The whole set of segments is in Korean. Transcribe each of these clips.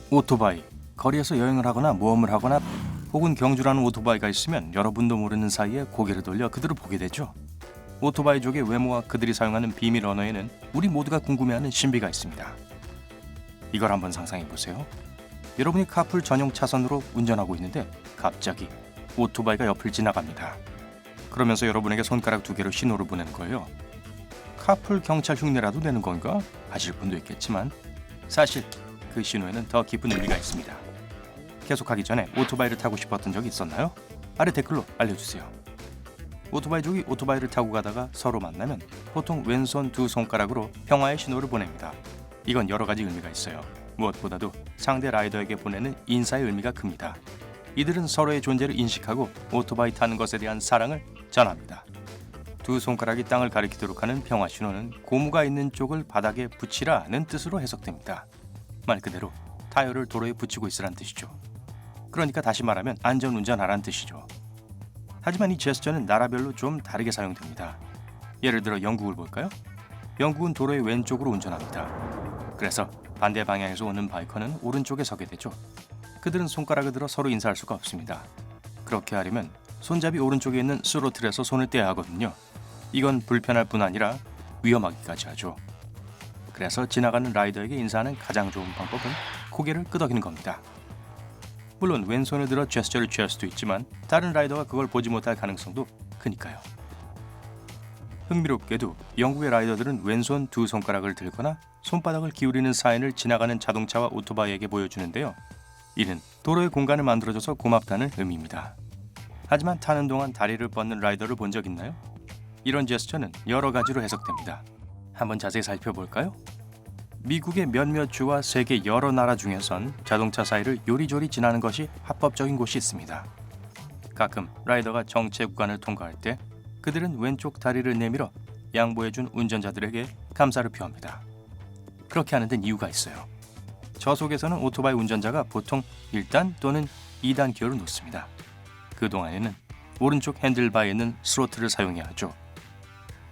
오토바이, 거리에서 여행을 하거나 모험을 하거나 혹은 경주라는 오토바이가 있으면 여러분도 모르는 사이에 고개를 돌려 그들을 보게 되죠. 오토바이족의 외모와 그들이 사용하는 비밀 언어에는 우리 모두가 궁금해하는 신비가 있습니다. 이걸 한번 상상해 보세요. 여러분이 카풀 전용 차선으로 운전하고 있는데 갑자기 오토바이가 옆을 지나갑니다. 그러면서 여러분에게 손가락 2개로 신호를 보내는 거예요. 카풀 경찰 흉내라도 내는 건가? 하실 분도 있겠지만 사실 그 신호에는 더 깊은 의미가 있습니다. 계속하기 전에 오토바이를 타고 싶었던 적이 있었나요? 아래 댓글로 알려주세요. 오토바이족이 오토바이를 타고 가다가 서로 만나면 보통 왼손 2손가락으로 평화의 신호를 보냅니다. 이건 여러 가지 의미가 있어요. 무엇보다도 상대 라이더에게 보내는 인사의 의미가 큽니다. 이들은 서로의 존재를 인식하고 오토바이 타는 것에 대한 사랑을 전합니다. 2손가락이 땅을 가리키도록 하는 평화 신호는 고무가 있는 쪽을 바닥에 붙이라는 뜻으로 해석됩니다. 말 그대로 타이어를 도로에 붙이고 있으란 뜻이죠. 그러니까 다시 말하면 안전운전하란 뜻이죠. 하지만 이 제스처는 나라별로 좀 다르게 사용됩니다. 예를 들어 영국을 볼까요? 영국은 도로의 왼쪽으로 운전합니다. 그래서 반대 방향에서 오는 바이커는 오른쪽에 서게 되죠. 그들은 손가락을 들어 서로 인사할 수가 없습니다. 그렇게 하려면 손잡이 오른쪽에 있는 스로틀에서 손을 떼야 하거든요. 이건 불편할 뿐 아니라 위험하기까지 하죠. 그래서 지나가는 라이더에게 인사하는 가장 좋은 방법은 고개를 끄덕이는 겁니다. 물론 왼손을 들어 제스처를 취할 수도 있지만 다른 라이더가 그걸 보지 못할 가능성도 크니까요. 흥미롭게도 영국의 라이더들은 왼손 2손가락을 들거나 손바닥을 기울이는 사인을 지나가는 자동차와 오토바이에게 보여주는데요. 이는 도로의 공간을 만들어줘서 고맙다는 의미입니다. 하지만 타는 동안 다리를 뻗는 라이더를 본 적 있나요? 이런 제스처는 여러 가지로 해석됩니다. 한번 자세히 살펴볼까요? 미국의 몇몇 주와 세계 여러 나라 중에선 자동차 사이를 요리조리 지나는 것이 합법적인 곳이 있습니다. 가끔 라이더가 정체 구간을 통과할 때 그들은 왼쪽 다리를 내밀어 양보해준 운전자들에게 감사를 표합니다. 그렇게 하는 데는 이유가 있어요. 저속에서는 오토바이 운전자가 보통 1단 또는 2단 기어를 놓습니다. 그동안에는 오른쪽 핸들바에 있는 스로틀을 사용해야 하죠.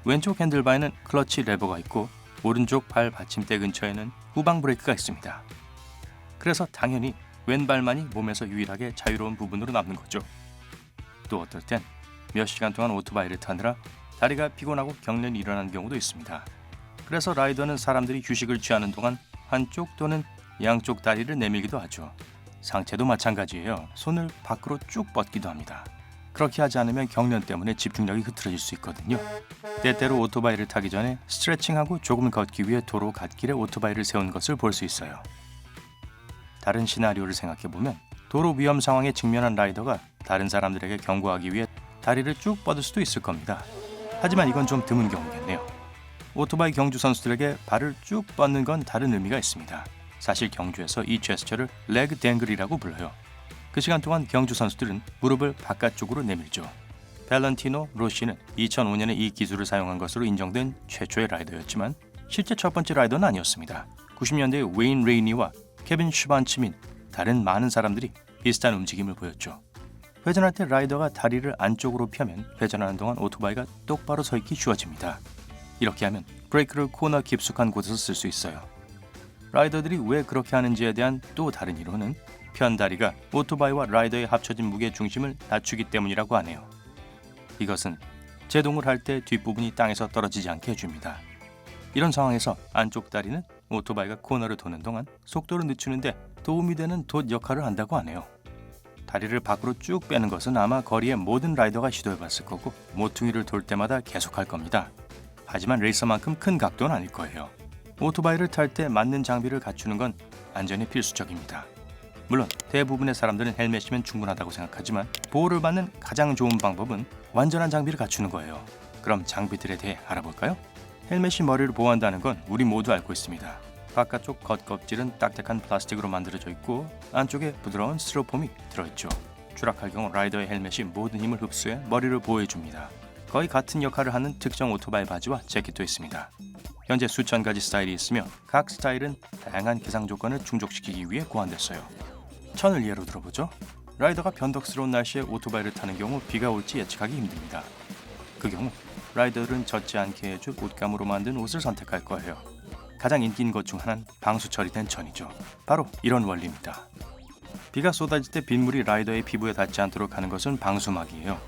왼쪽 핸들바에는 클러치 레버가 있고 오른쪽 발 받침대 근처에는 후방 브레이크가 있습니다. 그래서 당연히 왼발만이 몸에서 유일하게 자유로운 부분으로 남는 거죠. 또 어떨 땐 몇 시간 동안 오토바이를 타느라 다리가 피곤하고 경련이 일어나는 경우도 있습니다. 그래서 라이더는 사람들이 휴식을 취하는 동안 한쪽 또는 양쪽 다리를 내밀기도 하죠. 상체도 마찬가지예요. 손을 밖으로 쭉 뻗기도 합니다. 그렇게 하지 않으면 경련 때문에 집중력이 흐트러질 수 있거든요. 때때로 오토바이를 타기 전에 스트레칭하고 조금 걷기 위해 도로 갓길에 오토바이를 세운 것을 볼 수 있어요. 다른 시나리오를 생각해보면 도로 위험 상황에 직면한 라이더가 다른 사람들에게 경고하기 위해 다리를 쭉 뻗을 수도 있을 겁니다. 하지만 이건 좀 드문 경우겠네요. 오토바이 경주 선수들에게 발을 쭉 뻗는 건 다른 의미가 있습니다. 사실 경주에서 이 제스처를 레그 댕글이라고 불러요. 그 시간 동안 경주 선수들은 무릎을 바깥쪽으로 내밀죠. 밸런티노 로시는 2005년에 이 기술을 사용한 것으로 인정된 최초의 라이더였지만 실제 첫 번째 라이더는 아니었습니다. 90년대의 웨인 레이니와 케빈 슈반츠 및 다른 많은 사람들이 비슷한 움직임을 보였죠. 회전할 때 라이더가 다리를 안쪽으로 펴면 회전하는 동안 오토바이가 똑바로 서 있기 쉬워집니다. 이렇게 하면 브레이크를 코너 깊숙한 곳에서 쓸 수 있어요. 라이더들이 왜 그렇게 하는지에 대한 또 다른 이론은 편다리가 오토바이와 라이더의 합쳐진 무게 중심을 낮추기 때문이라고 하네요. 이것은 제동을 할 때 뒷부분이 땅에서 떨어지지 않게 해줍니다. 이런 상황에서 안쪽 다리는 오토바이가 코너를 도는 동안 속도를 늦추는데 도움이 되는 돛 역할을 한다고 하네요. 다리를 밖으로 쭉 빼는 것은 아마 거리의 모든 라이더가 시도해봤을 거고 모퉁이를 돌 때마다 계속할 겁니다. 하지만 레이서만큼 큰 각도는 아닐 거예요. 오토바이를 탈 때 맞는 장비를 갖추는 건 안전에 필수적입니다. 물론 대부분의 사람들은 헬멧이면 충분하다고 생각하지만 보호를 받는 가장 좋은 방법은 완전한 장비를 갖추는 거예요. 그럼 장비들에 대해 알아볼까요? 헬멧이 머리를 보호한다는 건 우리 모두 알고 있습니다. 바깥쪽 겉껍질은 딱딱한 플라스틱으로 만들어져 있고 안쪽에 부드러운 스티로폼이 들어있죠. 추락할 경우 라이더의 헬멧이 모든 힘을 흡수해 머리를 보호해줍니다. 거의 같은 역할을 하는 특정 오토바이 바지와 재킷도 있습니다. 현재 수천 가지 스타일이 있으며 각 스타일은 다양한 기상 조건을 충족시키기 위해 고안됐어요. 천을 예로 들어보죠. 라이더가 변덕스러운 날씨에 오토바이를 타는 경우 비가 올지 예측하기 힘듭니다. 그 경우 라이더들은 젖지 않게 해줄 옷감으로 만든 옷을 선택할 거예요. 가장 인기인 것 중 하나는 방수 처리된 천이죠. 바로 이런 원리입니다. 비가 쏟아질 때 빗물이 라이더의 피부에 닿지 않도록 하는 것은 방수막이에요.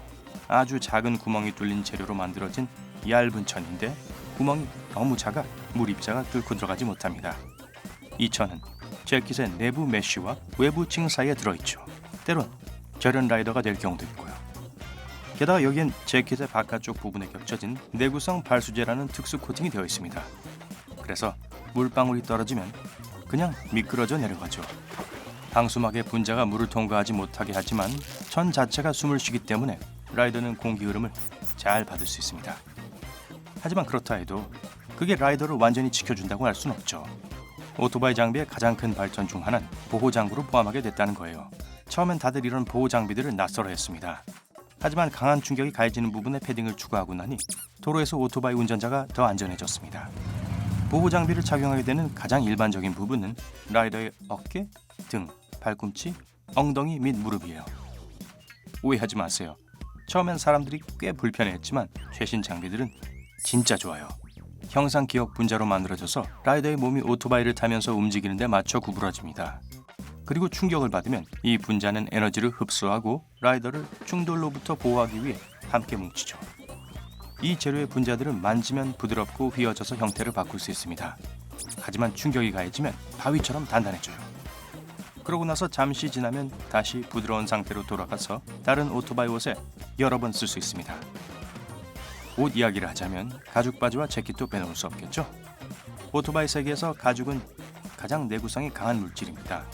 아주 작은 구멍이 뚫린 재료로 만들어진 얇은 천인데 구멍이 너무 작아 물 입자가 뚫고 들어가지 못합니다. 이 천은 재킷의 내부 메쉬와 외부 층 사이에 들어있죠. 때론 절연 라이더가 될 경우도 있고요. 게다가 여기엔 재킷의 바깥쪽 부분에 겹쳐진 내구성 발수제라는 특수 코팅이 되어 있습니다. 그래서 물방울이 떨어지면 그냥 미끄러져 내려가죠. 방수막의 분자가 물을 통과하지 못하게 하지만 천 자체가 숨을 쉬기 때문에 라이더는 공기 흐름을 잘 받을 수 있습니다. 하지만 그렇다 해도 그게 라이더를 완전히 지켜준다고 할 수는 없죠. 오토바이 장비의 가장 큰 발전 중 하나는 보호 장구를 포함하게 됐다는 거예요. 처음엔 다들 이런 보호 장비들을 낯설어 했습니다. 하지만 강한 충격이 가해지는 부분에 패딩을 추가하고 나니 도로에서 오토바이 운전자가 더 안전해졌습니다. 보호 장비를 착용하게 되는 가장 일반적인 부분은 라이더의 어깨, 등, 발꿈치, 엉덩이 및 무릎이에요. 오해하지 마세요. 처음엔 사람들이 꽤 불편해했지만 최신 장비들은 진짜 좋아요. 형상 기억 분자로 만들어져서 라이더의 몸이 오토바이를 타면서 움직이는 데 맞춰 구부러집니다. 그리고 충격을 받으면 이 분자는 에너지를 흡수하고 라이더를 충돌로부터 보호하기 위해 함께 뭉치죠. 이 재료의 분자들은 만지면 부드럽고 휘어져서 형태를 바꿀 수 있습니다. 하지만 충격이 가해지면 바위처럼 단단해져요. 그러고 나서 잠시 지나면 다시 부드러운 상태로 돌아가서 다른 오토바이 옷에 여러 번 쓸 수 있습니다. 옷 이야기를 하자면 가죽 바지와 재킷도 빼놓을 수 없겠죠. 오토바이 세계에서 가죽은 가장 내구성이 강한 물질입니다.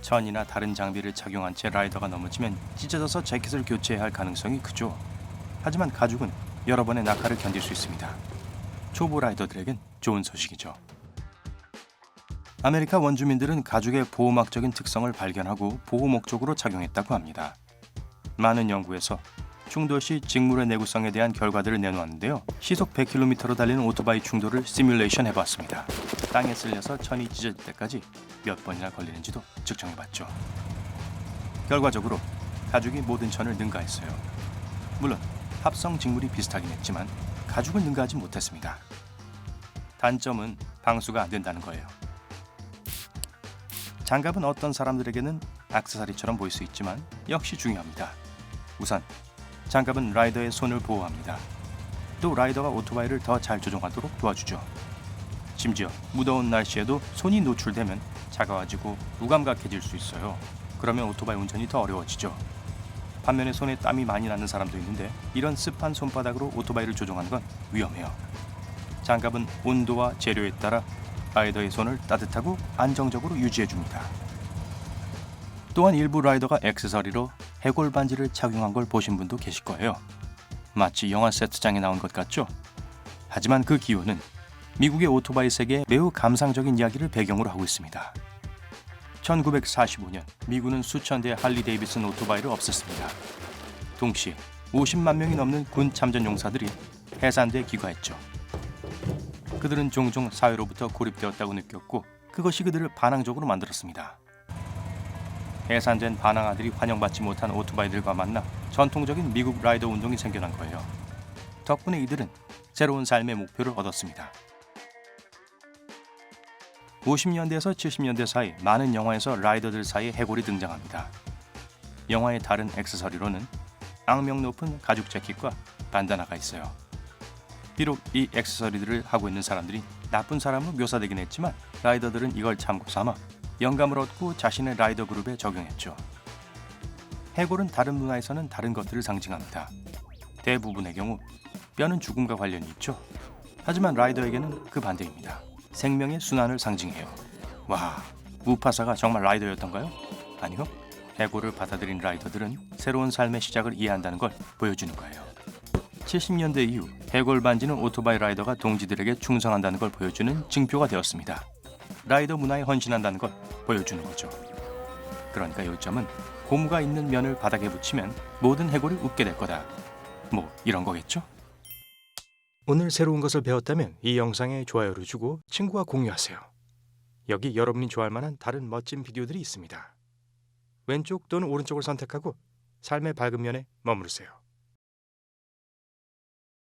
천이나 다른 장비를 착용한 채 라이더가 넘어지면 찢어져서 재킷을 교체해야 할 가능성이 크죠. 하지만 가죽은 여러 번의 낙하를 견딜 수 있습니다. 초보 라이더들에겐 좋은 소식이죠. 아메리카 원주민들은 가죽의 보호막적인 특성을 발견하고 보호 목적으로 착용했다고 합니다. 많은 연구에서 충돌 시 직물의 내구성에 대한 결과들을 내놓았는데요. 시속 100km로 달리는 오토바이 충돌을 시뮬레이션 해봤습니다. 땅에 쓸려서 천이 찢어질 때까지 몇 번이나 걸리는지도 측정해봤죠. 결과적으로 가죽이 모든 천을 능가했어요. 물론 합성 직물이 비슷하긴 했지만 가죽을 능가하지 못했습니다. 단점은 방수가 안 된다는 거예요. 장갑은 어떤 사람들에게는 액세서리처럼 보일 수 있지만 역시 중요합니다. 우선 장갑은 라이더의 손을 보호합니다. 또 라이더가 오토바이를 더 잘 조종하도록 도와주죠. 심지어 무더운 날씨에도 손이 노출되면 차가워지고 무감각해질 수 있어요. 그러면 오토바이 운전이 더 어려워지죠. 반면에 손에 땀이 많이 나는 사람도 있는데 이런 습한 손바닥으로 오토바이를 조종하는 건 위험해요. 장갑은 온도와 재료에 따라 라이더의 손을 따뜻하고 안정적으로 유지해줍니다. 또한 일부 라이더가 액세서리로 해골 반지를 착용한 걸 보신 분도 계실 거예요. 마치 영화 세트장에 나온 것 같죠? 하지만 그 기호는 미국의 오토바이 세계의 매우 감상적인 이야기를 배경으로 하고 있습니다. 1945년 미군은 수천 대의 할리 데이비슨 오토바이를 없앴습니다. 동시에 50만 명이 넘는 군 참전 용사들이 해산대에 귀가했죠. 그들은 종종 사회로부터 고립되었다고 느꼈고 그것이 그들을 반항적으로 만들었습니다. 해산된 반항아들이 환영받지 못한 오토바이들과 만나 전통적인 미국 라이더 운동이 생겨난 거예요. 덕분에 이들은 새로운 삶의 목표를 얻었습니다. 50년대에서 70년대 사이 많은 영화에서 라이더들 사이에 해골이 등장합니다. 영화의 다른 액세서리로는 악명 높은 가죽 재킷과 반다나가 있어요. 비록 이 액세서리들을 하고 있는 사람들이 나쁜 사람으로 묘사되긴 했지만 라이더들은 이걸 참고 삼아 영감을 얻고 자신의 라이더 그룹에 적용했죠. 해골은 다른 문화에서는 다른 것들을 상징합니다. 대부분의 경우 뼈는 죽음과 관련이 있죠. 하지만 라이더에게는 그 반대입니다. 생명의 순환을 상징해요. 와, 무파사가 정말 라이더였던가요? 아니요. 해골을 받아들인 라이더들은 새로운 삶의 시작을 이해한다는 걸 보여주는 거예요. 70년대 이후 해골 반지는 오토바이 라이더가 동지들에게 충성한다는 걸 보여주는 징표가 되었습니다. 라이더 문화에 헌신한다는 걸 보여주는 거죠. 그러니까 요점은 고무가 있는 면을 바닥에 붙이면 모든 해골이 웃게 될 거다. 뭐 이런 거겠죠? 오늘 새로운 것을 배웠다면 이 영상에 좋아요를 주고 친구와 공유하세요. 여기 여러분이 좋아할 만한 다른 멋진 비디오들이 있습니다. 왼쪽 또는 오른쪽을 선택하고 삶의 밝은 면에 머무르세요.